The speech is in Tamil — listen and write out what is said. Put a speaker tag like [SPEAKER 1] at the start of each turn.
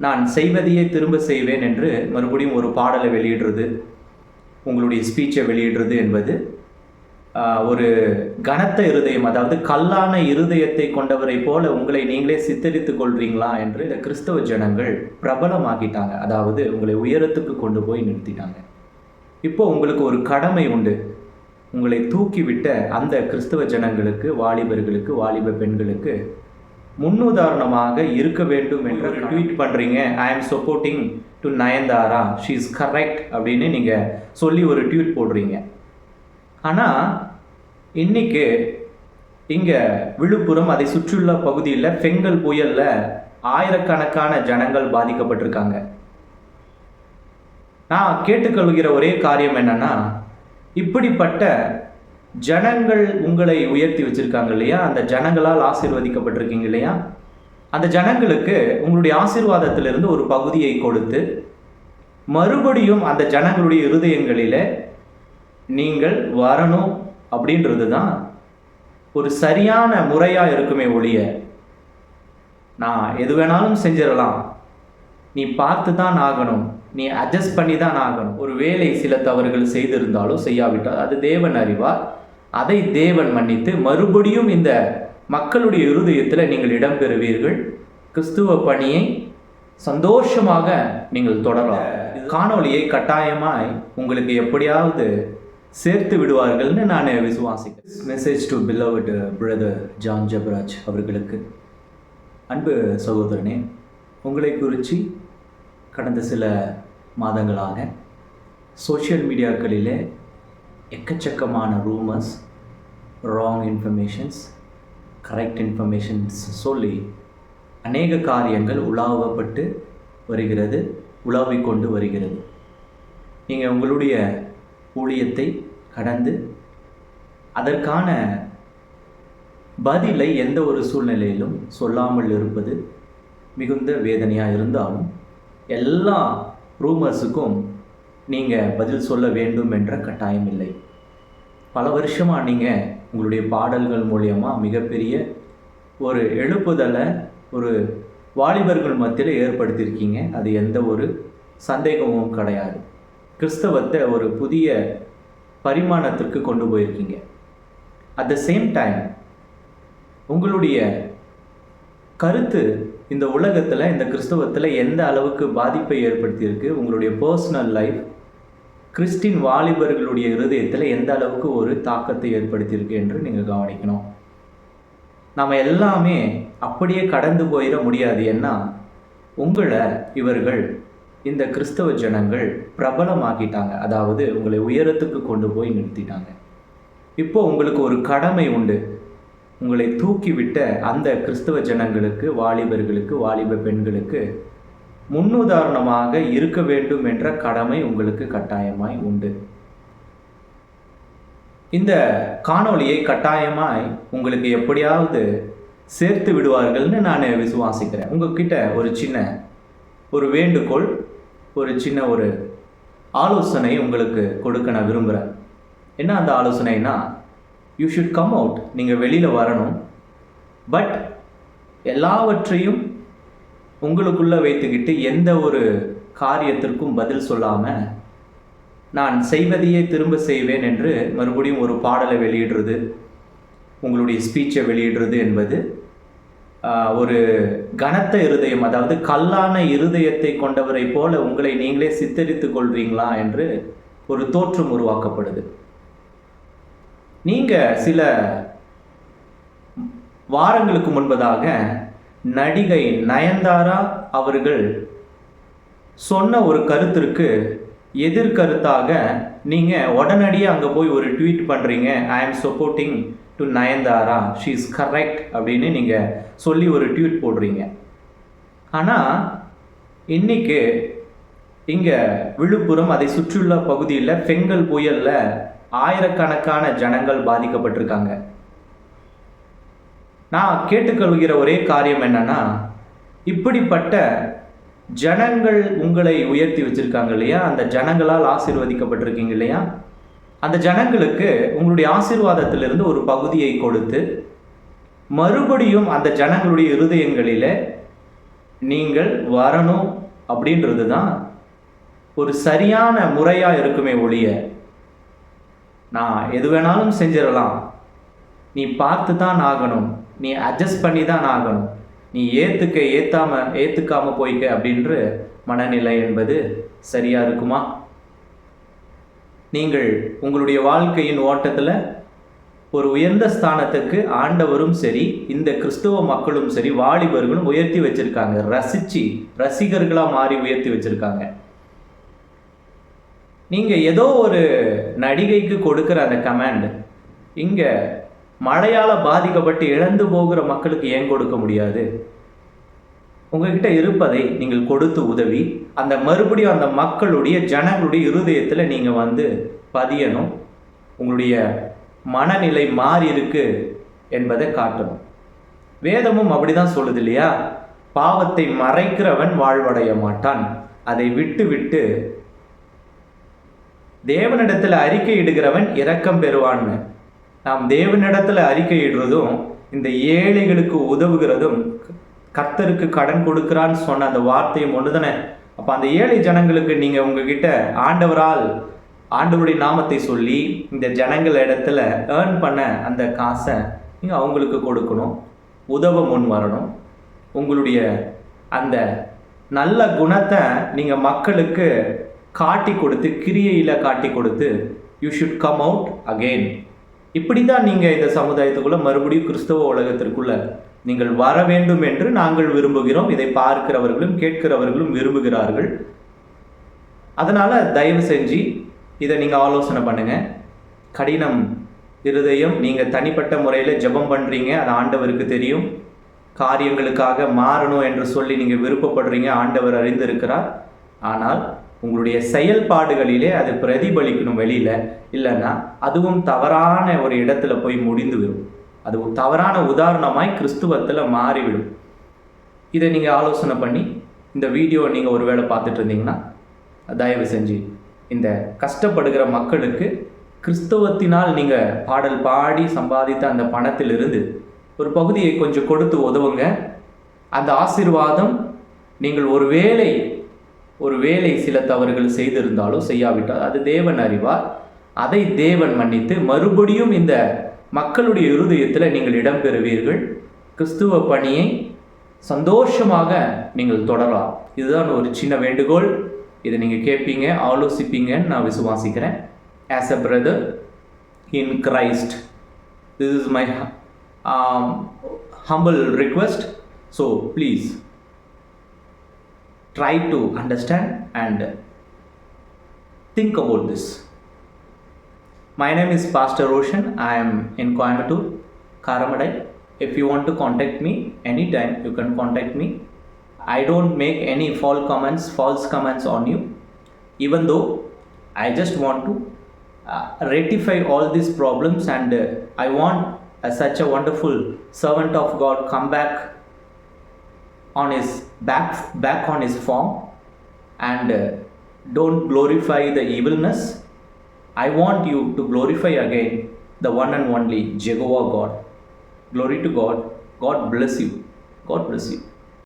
[SPEAKER 1] நான் செய்வதையே திரும்ப செய்வேன் என்று மறுபடியும் ஒரு பாடலை வெளியிடுறது, உங்களுடைய ஸ்பீச்சை வெளியிடுறது என்பது ஒரு கனத்த இருதயம், அதாவது கல்லான இருதயத்தை கொண்டவரை போல உங்களை நீங்களே சித்தரித்துக் கொள்றீங்களா என்று இந்த கிறிஸ்தவ ஜனங்கள் பிரபலமாக்கிட்டாங்க. அதாவது உங்களை உயரத்துக்கு கொண்டு போய் நிறுத்திட்டாங்க. இப்போ உங்களுக்கு ஒரு கடமை உண்டு. உங்களை தூக்கிவிட்ட அந்த கிறிஸ்தவ ஜனங்களுக்கு, வாலிபர்களுக்கு, வாலிப பெண்களுக்கு முன்னுதாரணமாக இருக்க வேண்டும் என்று ட்வீட் பண்ணுறீங்க. ஐ ஆம் supporting to Nayanthara, she is correct அப்படின்னு நீங்கள் சொல்லி ஒரு ட்வீட் போடுறீங்க. ஆனால் இன்னைக்கு இங்கே விழுப்புரம் அதை சுற்றியுள்ள பகுதியில் பெங்கல் புயலில் ஆயிரக்கணக்கான ஜனங்கள் பாதிக்கப்பட்டிருக்காங்க. நான் கேட்டுக்கொள்கிற ஒரே காரியம் என்னன்னா, இப்படிப்பட்ட ஜனங்கள் உங்களை உயர்த்தி வச்சிருக்காங்க இல்லையா, அந்த ஜனங்களால் ஆசீர்வதிக்கப்பட்டிருக்கீங்க இல்லையா, அந்த ஜனங்களுக்கு உங்களுடைய ஆசீர்வாதத்திலிருந்து ஒரு பகுதியை கொடுத்து மறுபடியும் அந்த ஜனங்களுடைய இருதயங்களில் நீங்கள் வரணும் அப்படின்றது தான் ஒரு சரியான முறையாக இருக்குமே ஒழிய, நான் எது வேணாலும் செஞ்சிடலாம், நீ பார்த்து தான் ஆகணும், நீ அட்ஜஸ்ட் பண்ணி தான் ஆகணும். ஒரு வேலை சில தவறுகள் செய்திருந்தாலோ செய்யாவிட்டால் அது தேவன் அறிவார். அதை தேவன் மன்னித்து மறுபடியும் இந்த மக்களுடைய இருதயத்தில் நீங்கள் இடம்பெறுவீர்கள். கிறிஸ்துவ பணியை சந்தோஷமாக நீங்கள் தொடரலாம். காணொலியை கட்டாயமாய் உங்களுக்கு எப்படியாவது சேர்த்து விடுவார்கள்னு நான் விசுவாசிக்கிறேன். Message to beloved brother John Jebaraj அவர்களுக்கு, அன்பு சகோதரனே, உங்களை குறித்து கடந்த சில மாதங்களாக சோஷியல் மீடியாக்களிலே எக்கச்சக்கமான rumours, wrong informations, correct informations சொல்லி அநேக காரியங்கள் உலாவப்பட்டு வருகிறது, உலாவிக் கொண்டு வருகிறது. நீங்கள் உங்களுடைய ஊழியத்தை கடந்து அதற்கான பதிலை எந்த ஒரு சூழ்நிலையிலும் சொல்லாமல் இருப்பது மிகுந்த வேதனையாக இருந்தாலும், எல்லா ரூமர்ஸுக்கும் நீங்கள் பதில் சொல்ல வேண்டும் என்ற கட்டாயம் இல்லை. பல வருஷமாக நீங்கள் உங்களுடைய பாடல்கள் மூலியமாக மிகப்பெரிய ஒரு எழுப்புதலை ஒரு வாலிபர்கள் மத்தியில் ஏற்படுத்தியிருக்கீங்க. அது எந்த ஒரு சந்தேகமும் கிடையாது. கிறிஸ்தவத்தை ஒரு புதிய பரிமாணத்திற்கு கொண்டு போயிருக்கீங்க. அட் த சேம் டைம் உங்களுடைய கருத்து இந்த உலகத்தில், இந்த கிறிஸ்தவத்தில் எந்த அளவுக்கு பாதிப்பை ஏற்படுத்தியிருக்கு, உங்களுடைய பர்சனல் லைஃப் கிறிஸ்டின் வாலிபர்களுடைய இருதயத்தில் எந்த அளவுக்கு ஒரு தாக்கத்தை ஏற்படுத்தியிருக்கு என்று நீங்கள் கவனிக்கணும். நம்ம எல்லாமே அப்படியே கடந்து போயிட முடியாது. ஏன்னா உங்களை இவர்கள், இந்த கிறிஸ்தவ ஜனங்கள் பிரபலமாக்கிட்டாங்க. அதாவது உங்களை உயரத்துக்கு கொண்டு போய் நிறுத்திட்டாங்க. இப்போ உங்களுக்கு ஒரு கடமை உண்டு. உங்களை தூக்கிவிட்ட அந்த கிறிஸ்தவ ஜனங்களுக்கு, வாலிபர்களுக்கு, வாலிப பெண்களுக்கு முன்னுதாரணமாக இருக்க வேண்டும் என்ற கடமை உங்களுக்கு கட்டாயமாய் உண்டு. இந்த காணொலியை கட்டாயமாய் உங்களுக்கு எப்படியாவது சேர்த்து விடுவார்கள்னு நான் விசுவாசிக்கிறேன். உங்ககிட்ட ஒரு சின்ன ஒரு வேண்டுகோள், ஒரு சின்ன ஒரு ஆலோசனை உங்களுக்கு கொடுக்க நான் விரும்புகிறேன். என்ன அந்த ஆலோசனைனா, யூ ஷுட் கம் அவுட். நீங்கள் வெளியில் வரணும். பட் எல்லாவற்றையும் உங்களுக்குள்ளே வைத்துக்கிட்டு எந்த ஒரு காரியத்திற்கும் பதில் சொல்லாமல் நான் செய்வதையே திரும்ப செய்வேன் என்று மறுபடியும் ஒரு பாடலை வெளியிடுறது, உங்களுடைய ஸ்பீச்சை வெளியிடுறது என்பது ஒரு கனத்த இருதயம், அதாவது கல்லான இருதயத்தை கொண்டவரை போல உங்களை நீங்களே சித்தரித்துக் கொள்றீங்களா என்று ஒரு தோற்றம் உருவாக்கப்படுது. நீங்கள் சில வாரங்களுக்கு முன்பதாக நடிகை நயன்தாரா அவர்கள் சொன்ன ஒரு கருத்திற்கு எதிர்கருத்தாக நீங்கள் உடனடியாக அங்கே போய் ஒரு ட்வீட் பண்ணுறீங்க. ஐ ஆம் supporting to Nayanthara, she is correct அப்படின்னு நீங்கள் சொல்லி ஒரு ட்வீட் போடுறீங்க. ஆனால் இன்னைக்கு இங்கே விழுப்புரம் அதை சுற்றியுள்ள பகுதியில் பெங்கல் புயலில் ஆயிரக்கணக்கான ஜனங்கள் பாதிக்கப்பட்டிருக்காங்க. நான் கேட்டுக்கொள்கிற ஒரே காரியம் என்னன்னா, இப்படிப்பட்ட ஜனங்கள் உங்களை உயர்த்தி வச்சிருக்காங்க இல்லையா, அந்த ஜனங்களால் ஆசீர்வதிக்கப்பட்டிருக்கீங்க இல்லையா, அந்த ஜனங்களுக்கு உங்களுடைய ஆசீர்வாதத்திலிருந்து ஒரு பகுதியை கொடுத்து மறுபடியும் அந்த ஜனங்களுடைய இருதயங்களில் நீங்கள் வரணும் அப்படின்றது தான் ஒரு சரியான முறையாக இருக்குமே ஒழிய, நான் எது வேணாலும் செஞ்சிடலாம், நீ பார்த்து தான் ஆகணும், நீ அட்ஜஸ்ட் பண்ணி தான் ஆகணும், நீ ஏற்றுக்காம போய்க்க அப்படின்ற மனநிலை என்பது சரியா இருக்குமா? நீங்கள் உங்களுடைய வாழ்க்கையின் ஓட்டத்தில் ஒரு உயர்ந்த ஸ்தானத்துக்கு ஆண்டவரும் சரி, இந்த கிறிஸ்துவ மக்களும் சரி, வாலிபர்களும் உயர்த்தி வச்சிருக்காங்க. ரசிகர்களாக மாறி உயர்த்தி வச்சிருக்காங்க. நீங்கள் ஏதோ ஒரு நடிகைக்கு கொடுக்குற அந்த கமாண்ட் இங்கே மழையால் பாதிக்கப்பட்டு இழந்து போகிற மக்களுக்கு ஏன் கொடுக்க முடியாது? உங்ககிட்ட இருப்பதை நீங்கள் கொடுத்து உதவி, அந்த மறுபடியும் அந்த மக்களுடைய ஜனங்களுடைய இருதயத்தில் நீங்கள் பதியணும். உங்களுடைய மனநிலை மாறி இருக்கு என்பதை காட்டணும். வேதமும் அப்படிதான் சொல்லுது இல்லையா? பாவத்தை மறைக்கிறவன் வாழ்வடைய மாட்டான், அதை விட்டு தேவனிடத்தில் அறிக்கையிடுகிறவன் இரக்கம் பெறுவான்னு. நாம் தேவனிடத்தில் அறிக்கையிடுறதும் இந்த ஏழைகளுக்கு உதவுகிறதும் கர்த்தருக்கு கடன் கொடுக்கிறான்னு சொன்ன அந்த வார்த்தையும் ஒன்று தானே. அப்போ அந்த ஏழை ஜனங்களுக்கு நீங்கள் உங்ககிட்ட ஆண்டவருடைய நாமத்தை சொல்லி இந்த ஜனங்கள் இடத்துல ஏர்ன் பண்ண அந்த காசை நீங்கள் அவங்களுக்கு கொடுக்கணும், உதவ முன் வரணும். உங்களுடைய அந்த நல்ல குணத்தை நீங்கள் மக்களுக்கு காட்டி கொடுத்து, கிரியையில் காட்டி கொடுத்து, you should come out again. இப்படி தான் நீங்கள் இந்த சமுதாயத்துக்குள்ளே மறுபடியும் கிறிஸ்தவ உலகத்திற்குள்ளே நீங்கள் வர வேண்டும் என்று நாங்கள் விரும்புகிறோம். இதை பார்க்கிறவர்களும் கேட்கிறவர்களும் விரும்புகிறார்கள். அதனால் தயவு செஞ்சு இதை நீங்கள் ஆலோசனை பண்ணுங்கள். கடினம் இருதயம், நீங்கள் தனிப்பட்ட முறையில் ஜெபம் பண்ணுறீங்க, அது ஆண்டவருக்கு தெரியும். காரியங்களுக்காக மாறணும் என்று சொல்லி நீங்கள் விருப்பப்படுறீங்க, ஆண்டவர் அறிந்திருக்கிறார். ஆனால் உங்களுடைய செயல்பாடுகளிலே அது பிரதிபலிக்கணும் வெளியில். இல்லைன்னா அதுவும் தவறான ஒரு இடத்துல போய் முடிந்துவிடும். அது தவறான உதாரணமாய் கிறிஸ்துவத்தில் மாறிவிடும். இதை நீங்கள் ஆலோசனை பண்ணி இந்த வீடியோ நீங்கள் ஒரு வேளை பார்த்துட்டு இருந்தீங்கன்னா தயவு செஞ்சு இந்த கஷ்டப்படுகிற மக்களுக்கு கிறிஸ்தவத்தினால் நீங்கள் பாடல் பாடி சம்பாதித்த அந்த பணத்திலிருந்து ஒரு பகுதியை கொஞ்சம் கொடுத்து உதவுங்க. அந்த ஆசீர்வாதம் நீங்கள் ஒரு வேளை சில தவறுகள் செய்திருந்தாலோ செய்யாவிட்டால் அது தேவன் அறிவார். அதை தேவன் மன்னித்து மறுபடியும் இந்த மக்களுடைய இருதயத்தில் நீங்கள் இடம்பெறுவீர்கள். கிறிஸ்துவ பணியை சந்தோஷமாக நீங்கள் தொடரலாம். இதுதான் ஒரு சின்ன வேண்டுகோள். இதை நீங்கள் கேட்பீங்க, ஆலோசிப்பீங்கன்னு நான் விசுவாசிக்கிறேன். As a brother in Christ, this is my humble request. So please try to understand and think about this. My name is Pastor Roshan. I am in Coimbatore, Karamadai. If you want to contact me anytime, you can contact me. I don't make any false comments on you. Even though I just want to rectify all these problems, and I want such a wonderful servant of God come back on his back on his form, and don't glorify the evilness. I want you to glorify again the one and only Jehovah God. Glory to God. God bless you. God bless you.